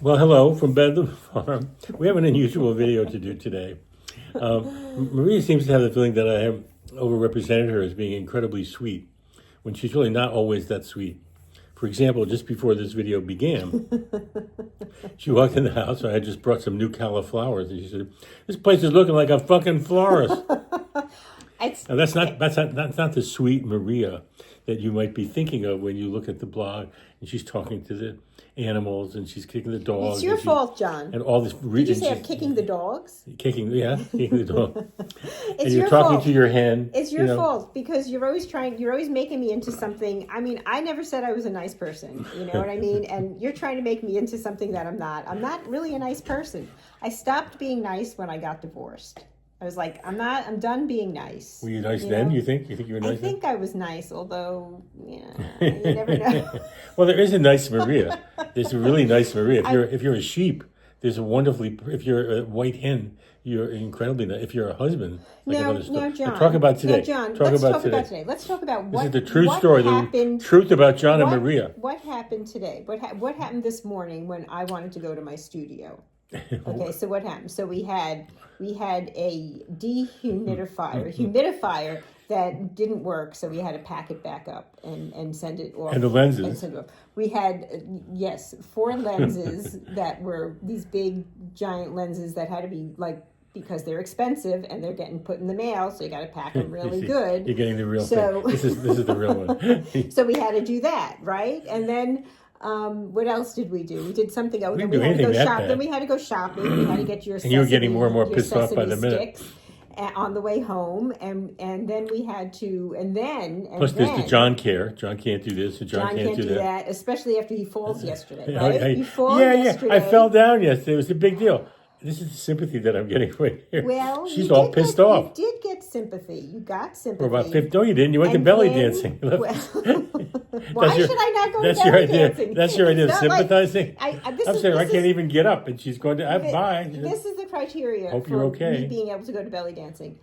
Well, hello from Bedlam Farm. We have an unusual video to do today. Maria seems to have the feeling that I have overrepresented her as being incredibly sweet, when she's really not always that sweet. For example, just before this video began, she walked in the house and I had just brought some new cauliflowers, and she said, "This place is looking like a fucking florist." Now, that's not the sweet Maria that you might be thinking of when you look at the blog and she's talking to the animals and she's kicking the dogs. It's your fault, John. And all this. Did you say I'm kicking the dogs? Kicking the dog. It's and you're your talking fault. to your hen. It's your fault because you're always making me into something. I mean, I never said I was a nice person. You know what I mean? And you're trying to make me into something that I'm not. I'm not really a nice person. I stopped being nice when I got divorced. I was like, I'm done being nice. Were you nice then? Know? You think you were nice? I think I was nice, although, you never know. Well, there is a nice Maria. There's a really nice Maria. If you're a sheep, there's a wonderfully. If you're a white hen, you're incredibly nice. If you're a husband, No, John. Talk about today. No, John. Let's talk about today. Let's talk about what. This is the true story. Happened, the truth about John and Maria. What happened today? What happened this morning when I wanted to go to my studio? Okay, so what happened? So we had a humidifier that didn't work, so we had to pack it back up and send it off. And the lenses. And send it off. We had 4 lenses that were these big giant lenses that had to be because they're expensive and they're getting put in the mail, so you got to pack them really good. You're getting the real thing. This is the real one. So we had to do that, right? And then what else did we do? We did something else. We Then didn't we do had to go anything that shop. bad. Then we had to go shopping. We had to get your. And you were getting more and more pissed off by the minute. Sticks on the way home, and then we had to, Plus, there's the John care. John can't do this, and John can't do that. Especially after he falls yesterday. Right? You fall yesterday. I fell down yesterday. It was a big deal. This is the sympathy that I'm getting right here. Well, she's all pissed off. You did get sympathy. You got sympathy. For about 50. No, you didn't. You went to belly dancing. Well, why should I not go to belly dancing? That's your idea of sympathizing? I'm saying I can't even get up, and she's going to, bye. This is the criteria Hope for you're okay. me being able to go to belly dancing.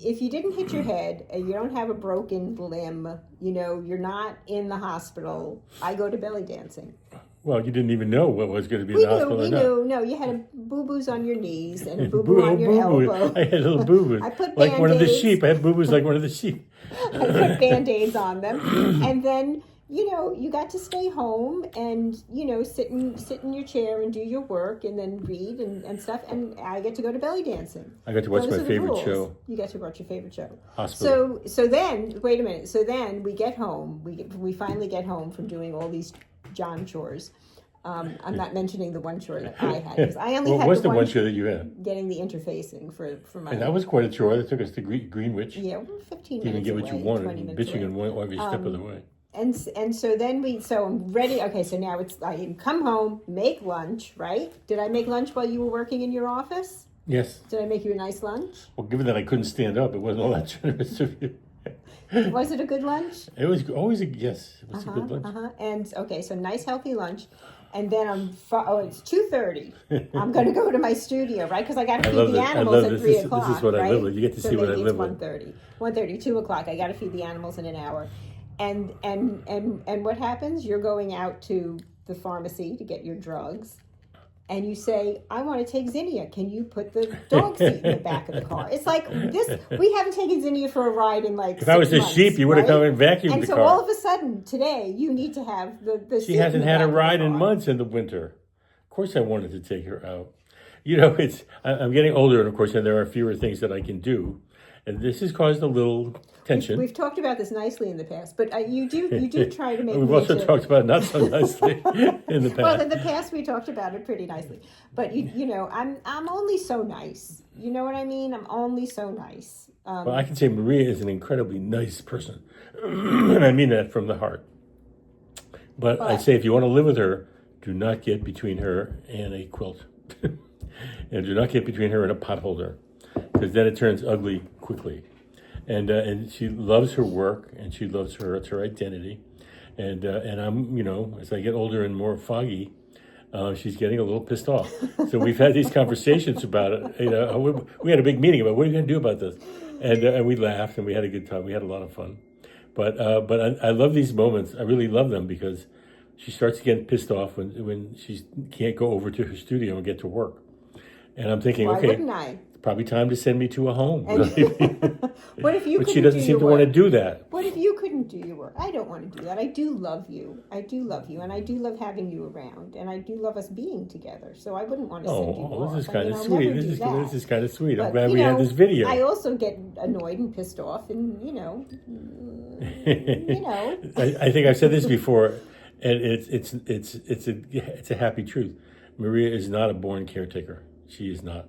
If you didn't hit your head, and you don't have a broken limb, you're not in the hospital, I go to belly dancing. Well, you didn't even know what was going to be in the hospital. We knew. No, you had boo-boos on your knees and a boo-boo on your elbow. I had little boo-boos. I put like one of the Band-Aids. sheep. I had boo-boos like one of the sheep. I put Band-Aids on them. And then, you got to stay home and, sit in your chair and do your work and then read and stuff. And I get to go to belly dancing. I got to watch Those my are the favorite rules. show. You get to watch your favorite show. Hospital. So then, wait a minute. So then we get home. We finally get home from doing all these John chores. I'm not mentioning the one chore that I had because I only had what's the one chore that you had? Getting the interfacing for my. And that was quite a chore. That took us to Greenwich. Yeah, we're 15 minutes You didn't get what away, you wanted, 20 minutes bitching away. and every step of the way. And so then so I'm ready. Okay, so now I come home, make lunch, right? Did I make lunch while you were working in your office? Yes. Did I make you a nice lunch? Well, given that I couldn't stand up, it wasn't all that generous of you. Was it a good lunch? It was always a yes. It was a good lunch. And okay, so nice healthy lunch. And then it's 2:30. I'm going to go to my studio, right? Because I got to feed the animals at 3 o'clock. This is what I live with. You get to see what I live with. 1:30, 2 o'clock. I got to feed the animals in an hour. And what happens? You're going out to the pharmacy to get your drugs. And you say, I want to take Zinnia. Can you put the dog seat in the back of the car? It's like this. We haven't taken Zinnia for a ride in like 6 months. If I was a sheep, you would have come and vacuumed the car. And so all of a sudden, today, you need to have the She seat hasn't in the had a back ride of the in car. months in the winter. Of course I wanted to take her out. I'm getting older, and of course, there are fewer things that I can do. And this has caused a little tension. We've talked about this nicely in the past, but you do try to make. We've also talked about it not so nicely in the past. Well, in the past we talked about it pretty nicely, but I'm only so nice. You know what I mean? I'm only so nice. Well, I can say Maria is an incredibly nice person, and I mean that from the heart. But I say if you want to live with her, do not get between her and a quilt, and do not get between her and a pot holder, because then it turns ugly quickly. And she loves her work, and she loves it's her identity. And I'm, as I get older and more foggy, she's getting a little pissed off. So we've had these conversations about it. We had a big meeting about what are you going to do about this, and we laughed and we had a good time. We had a lot of fun. But I love these moments. I really love them because she starts getting pissed off when she can't go over to her studio and get to work. And I'm thinking, Why okay, wouldn't I? it's probably time to send me to a home. And what if you But couldn't she doesn't do seem your to work? want to do that. What if you couldn't do your work? I don't want to do that. I do love you. I do love you, and I do love having you around, and I do love us being together. So I wouldn't want to send you off. This is I kind mean, of I'll sweet. never This do is that. kind of sweet. I'm But, glad you we had know, this video. I also get annoyed and pissed off, and you know. I think I've said this before, and it's a happy truth. Maria is not a born caretaker. She is not.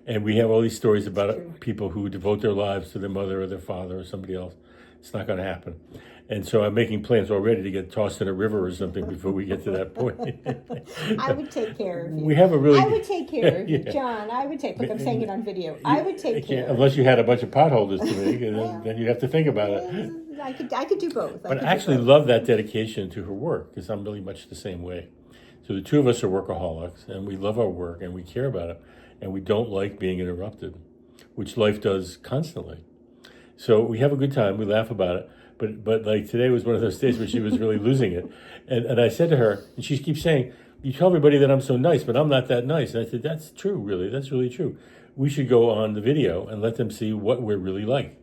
And we have all these stories about people who devote their lives to their mother or their father or somebody else. It's not going to happen. And so I'm making plans already to get tossed in a river or something before we get to that point. I would take care of you. We have a really. I would take care of you, Yeah. John. I would take. Look, I'm saying it on video. I would take care. Unless you had a bunch of potholders to make, and then you'd have to think about it. I could do both. But I actually love that dedication to her work because I'm really much the same way. So the two of us are workaholics, and we love our work, and we care about it, and we don't like being interrupted, which life does constantly. So we have a good time. We laugh about it. But like today was one of those days where she was really losing it. And I said to her, and she keeps saying, you tell everybody that I'm so nice, but I'm not that nice. And I said, that's true, really. That's really true. We should go on the video and let them see what we're really like.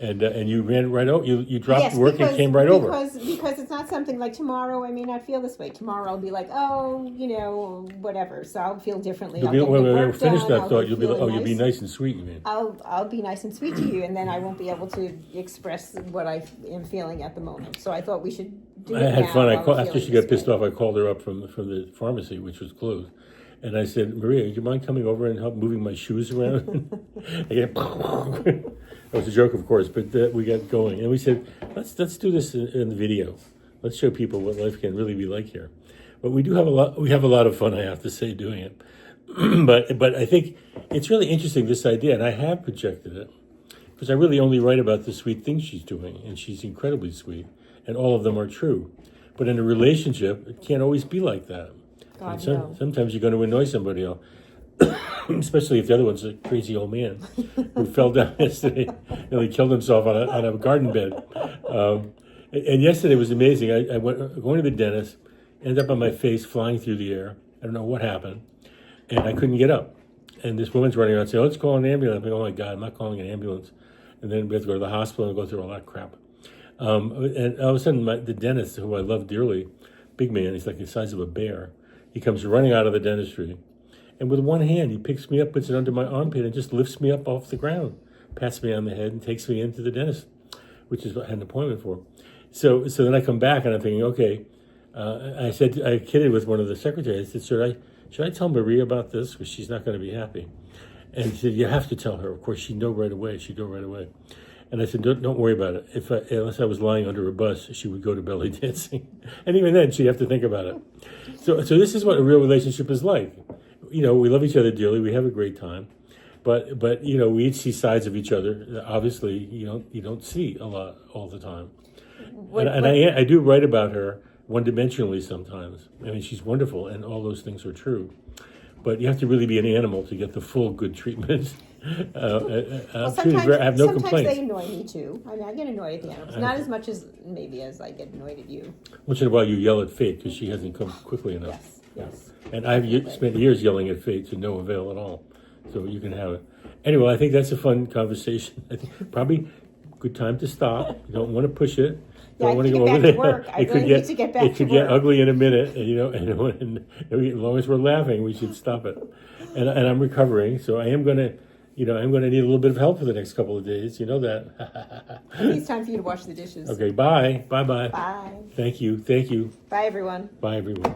And you ran right over. You dropped work and came right over. Because it's not something like tomorrow. I may not feel this way. Tomorrow I'll be like, oh, you know, whatever. So I'll feel differently. When we're finished done, that thought, you'll be like, you'll be nice and sweet. You mean? I'll be nice and sweet to you, and then I won't be able to express what I am feeling at the moment. So I thought we should do it I had now fun. while After she got pissed off, I called her up from the pharmacy, which was closed. And I said, Maria, do you mind coming over and help moving my shoes around? That was a joke, of course, but we got going. And we said, let's do this in the video. Let's show people what life can really be like here. But we have a lot of fun, I have to say, doing it. but I think it's really interesting, this idea, and I have projected it, because I really only write about the sweet things she's doing, and she's incredibly sweet, and all of them are true. But in a relationship, it can't always be like that. God, no. Sometimes you're going to annoy somebody else, especially if the other one's a crazy old man who fell down yesterday, nearly killed himself on a garden bed. And yesterday was amazing. I went going to the dentist, ended up on my face flying through the air. I don't know what happened, and I couldn't get up. And this woman's running around saying, "Oh, let's call an ambulance." I'm like, "Oh my God, I'm not calling an ambulance." And then we have to go to the hospital and go through all that crap. And all of a sudden, the dentist, who I love dearly, big man, he's like the size of a bear. He comes running out of the dentistry, and with one hand, he picks me up, puts it under my armpit, and just lifts me up off the ground, pats me on the head, and takes me into the dentist, which is what I had an appointment for. So then I come back, and I'm thinking, okay. I kidded with one of the secretaries. I said, should I tell Maria about this? Because she's not going to be happy. And he said, you have to tell her. Of course, she'd know right away. She'd go right away. And I said, don't worry about it. Unless I was lying under a bus, she would go to belly dancing. And even then, she'd have to think about it. So this is what a real relationship is like. You know, we love each other dearly. We have a great time. But you know, we each see sides of each other. Obviously, you don't see a lot all the time. I do write about her one-dimensionally sometimes. I mean, she's wonderful, and all those things are true. But you have to really be an animal to get the full good treatment. Well, I have no complaints. Sometimes they annoy me too. I mean, I get annoyed at the animals. Not as much as maybe as I get annoyed at you. Once in a while, you yell at Fate because she hasn't come quickly enough. Yes. And I've spent years yelling at Fate to no avail at all. So you can have it. Anyway, I think that's a fun conversation. I think probably good time to stop. You don't want to push it. Don't want to go over there. I really need to get back to work. It could get ugly in a minute, and as long as we're laughing, we should stop it. And I'm recovering, so I am going to, I'm going to need a little bit of help for the next couple of days. You know that. It's time for you to wash the dishes. Okay, bye. Bye. Bye. Thank you. Bye, everyone. Bye, everyone.